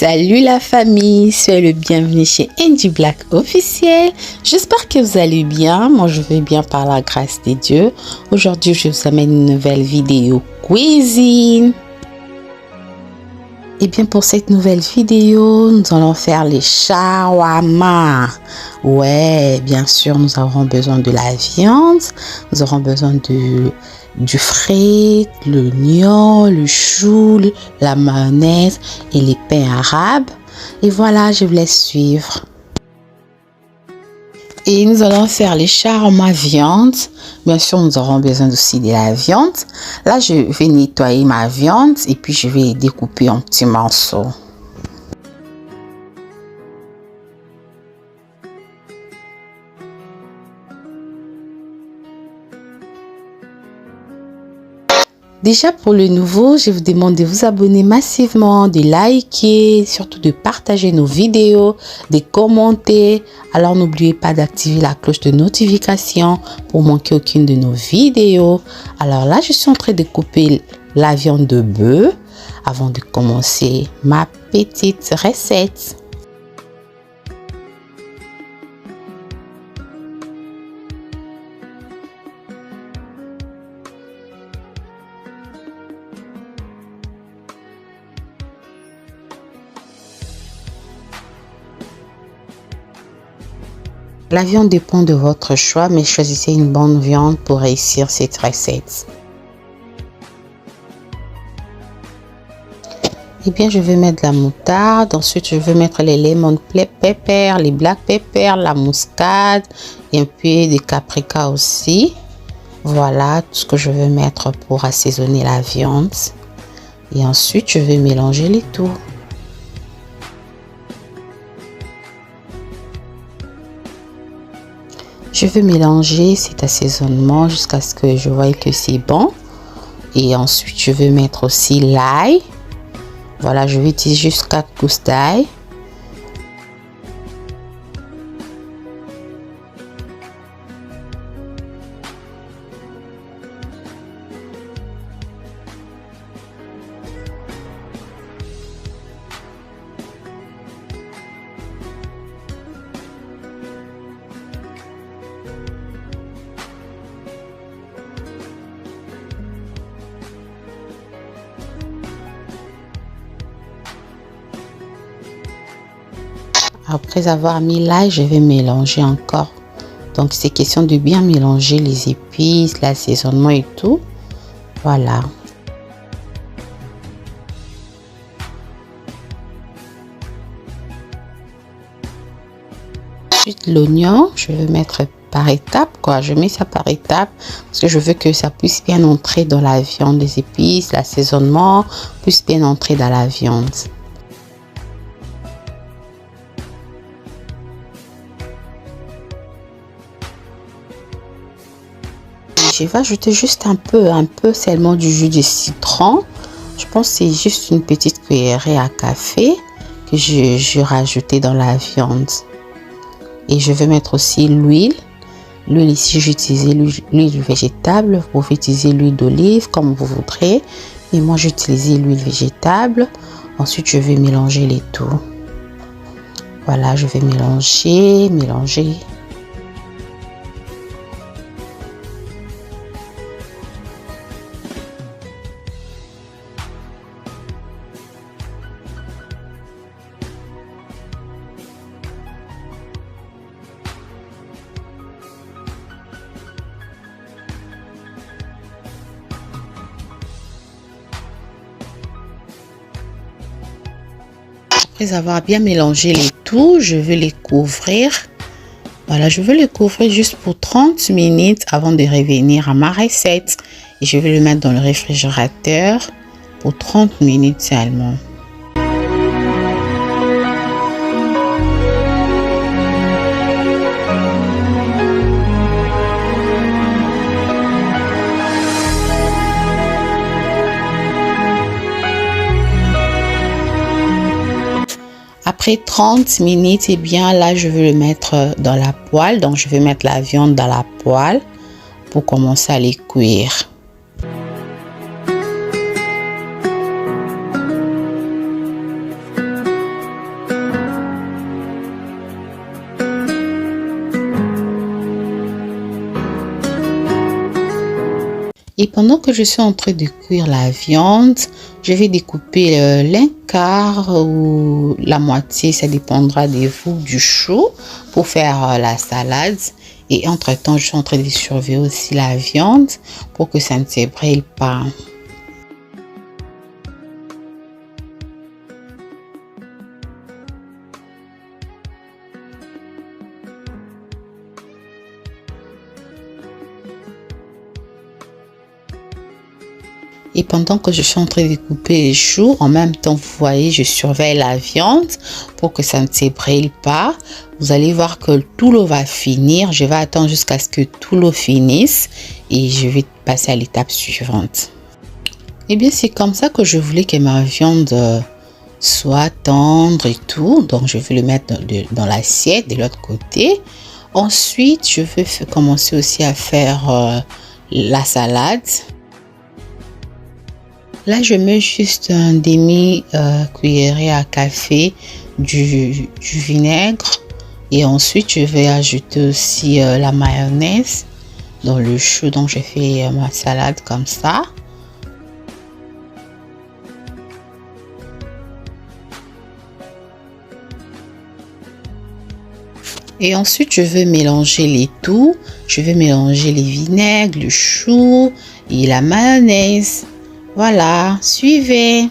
Salut la famille, soyez le bienvenu chez Angie Black officiel. J'espère que vous allez bien, moi je vais bien par la grâce de Dieu. Aujourd'hui je vous amène une nouvelle vidéo cuisine. Et bien pour cette nouvelle vidéo, nous allons faire les shawarma. Ouais, bien sûr nous aurons besoin de la viande, nous aurons besoin du frais, l'oignon, le chou, la mayonnaise et les pains arabes. Et voilà, je vous laisse suivre. Et nous allons faire les shawarma viande. Bien sûr, nous aurons besoin aussi de la viande. Là, je vais nettoyer ma viande et puis je vais découper en petits morceaux. Déjà pour le nouveau, je vous demande de vous abonner massivement, de liker, surtout de partager nos vidéos, de commenter. Alors n'oubliez pas d'activer la cloche de notification pour manquer aucune de nos vidéos. Alors là, je suis en train de couper la viande de bœuf avant de commencer ma petite recette. La viande dépend de votre choix, mais choisissez une bonne viande pour réussir cette recette. Et bien, je vais mettre la moutarde. Ensuite, je vais mettre les lemon pepper, les black pepper, la muscade et un peu de paprika aussi. Voilà tout ce que je vais mettre pour assaisonner la viande. Et ensuite, je vais mélanger les tout. Je vais mélanger cet assaisonnement jusqu'à ce que je voie que c'est bon. Et ensuite, je vais mettre aussi l'ail. Voilà, je vais utiliser juste 4 gousses d'ail. Après avoir mis l'ail, je vais mélanger encore. Donc, c'est question de bien mélanger les épices, l'assaisonnement et tout. Voilà. Ensuite, l'oignon, je vais mettre par étapes, quoi. Je mets ça par étapes parce que je veux que ça puisse bien entrer dans la viande. Les épices, l'assaisonnement puisse bien entrer dans la viande. Je vais ajouter juste un peu seulement du jus de citron. Je pense que c'est juste une petite cuillerée à café que je rajouté dans la viande. Et je vais mettre aussi l'huile. L'huile ici, j'ai utilisé l'huile végétable. Vous pouvez utiliser l'huile d'olive comme vous voudrez. Mais moi, j'ai utilisé l'huile végétable. Ensuite, je vais mélanger les tout. Voilà, je vais mélanger. Après avoir bien mélangé les tout, je vais les couvrir. Voilà, je vais les couvrir juste pour 30 minutes avant de revenir à ma recette. Et je vais le mettre dans le réfrigérateur pour 30 minutes seulement. Après 30 minutes, et bien là, je vais le mettre dans la poêle. Donc, je vais mettre la viande dans la poêle pour commencer à les cuire. Et pendant que je suis en train de cuire la viande, je vais découper l'un quart ou la moitié, ça dépendra de vous, du chou pour faire la salade. Et entre-temps, je suis en train de surveiller aussi la viande pour que ça ne se brûle pas. Et pendant que je suis en train de couper les choux, en même temps, vous voyez, je surveille la viande pour que ça ne se brûle pas. Vous allez voir que tout l'eau va finir. Je vais attendre jusqu'à ce que tout l'eau finisse et je vais passer à l'étape suivante. Et bien, c'est comme ça que je voulais que ma viande soit tendre et tout. Donc, je vais le mettre dans l'assiette de l'autre côté. Ensuite, je vais commencer aussi à faire la salade. Là, je mets juste un demi-cuillerée à café du vinaigre. Et ensuite, je vais ajouter aussi la mayonnaise dans le chou. Donc, je fais ma salade comme ça. Et ensuite, je vais mélanger les tout. Je vais mélanger les vinaigres, le chou et la mayonnaise. Voilà, suivez.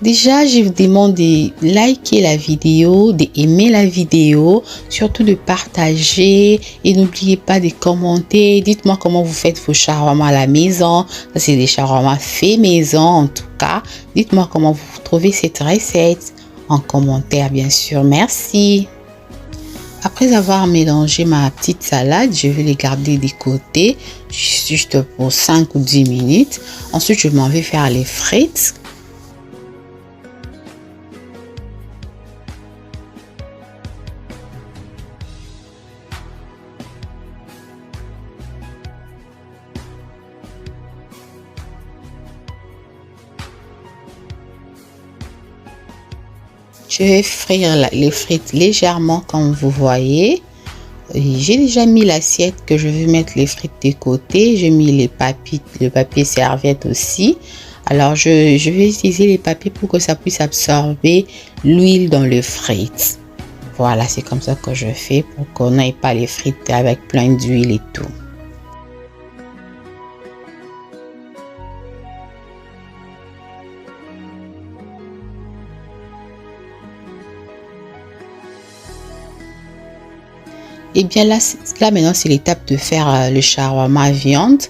Déjà, je vous demande de liker la vidéo, d'aimer la vidéo, surtout de partager et n'oubliez pas de commenter. Dites-moi comment vous faites vos shawarma à la maison. Ça, c'est des shawarma faits maison en tout cas. Dites-moi comment vous trouvez cette recette en commentaire, bien sûr. Merci. Après avoir mélangé ma petite salade, je vais les garder de côté juste pour 5 ou 10 minutes. Ensuite, je m'en vais faire les frites. Je vais frire les frites légèrement comme vous voyez. J'ai déjà mis l'assiette que je vais mettre les frites de côté. J'ai mis le papier serviette aussi. Alors je vais utiliser les papiers pour que ça puisse absorber l'huile dans les frites. Voilà, c'est comme ça que je fais pour qu'on n'aille pas les frites avec plein d'huile et tout. Et bien là maintenant c'est l'étape de faire le shawarma viande.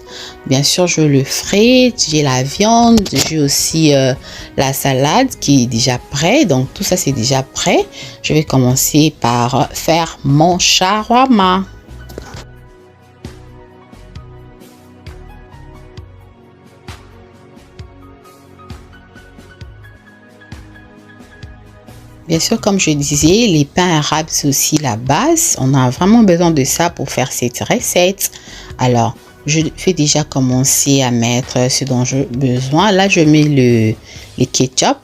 Bien sûr je le frite, j'ai la viande, j'ai aussi la salade qui est déjà prêt. Donc tout ça c'est déjà prêt. Je vais commencer par faire mon shawarma. Bien sûr, comme je disais, les pains arabes, c'est aussi la base. On a vraiment besoin de ça pour faire cette recette. Alors, je vais déjà commencer à mettre ce dont j'ai besoin. Là, je mets le ketchup.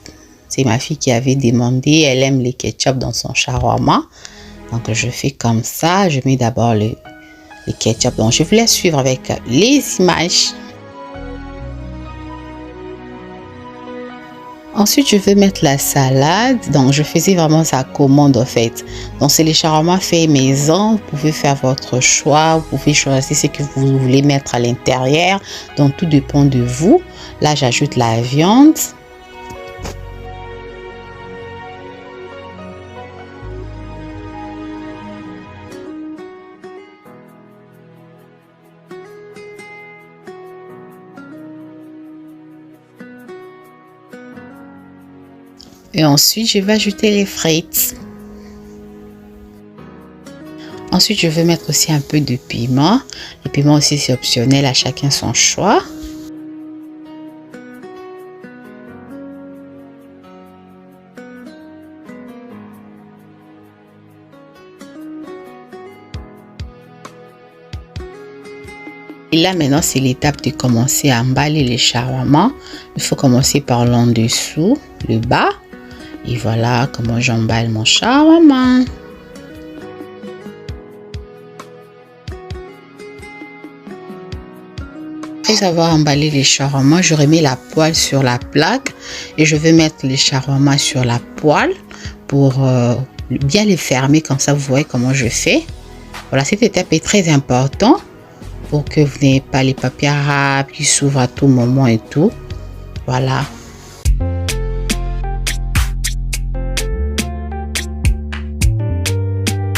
C'est ma fille qui avait demandé. Elle aime les ketchup dans son shawarma. Donc, je fais comme ça. Je mets d'abord le ketchup. Donc, je vous laisse suivre avec les images. Ensuite, je vais mettre la salade. Donc, je faisais vraiment sa commande en fait. Donc, c'est les shawarma fait maison. Vous pouvez faire votre choix. Vous pouvez choisir ce que vous voulez mettre à l'intérieur. Donc, tout dépend de vous. Là, j'ajoute la viande. Et ensuite, je vais ajouter les frites. Ensuite, je vais mettre aussi un peu de piment. Le piment aussi, c'est optionnel, à chacun son choix. Et là, maintenant, c'est l'étape de commencer à emballer les shawarma. Il faut commencer par l'en dessous, le bas. Et voilà comment j'emballe mon shawarma. Après avoir emballé les shawarma, je remets la poêle sur la plaque et je vais mettre les shawarma sur la poêle pour bien les fermer. Comme ça, vous voyez comment je fais. Voilà, cette étape est très importante pour que vous n'ayez pas les papiers arabes qui s'ouvrent à tout moment et tout. Voilà.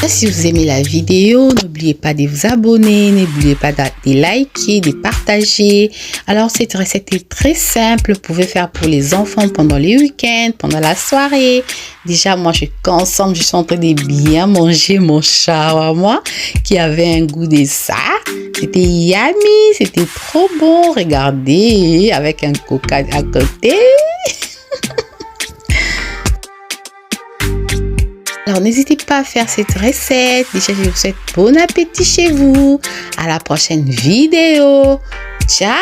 Si vous aimez la vidéo, n'oubliez pas de vous abonner, n'oubliez pas de liker, de partager. Alors cette recette est très simple, vous pouvez faire pour les enfants pendant les week-ends, pendant la soirée. Déjà moi je suis ensemble, je suis en train de bien manger mon shawarma qui avait un goût de ça. C'était yummy, c'était trop bon, regardez, avec un coca à côté. Alors, n'hésitez pas à faire cette recette. Déjà, je vous souhaite bon appétit chez vous. À la prochaine vidéo. Ciao!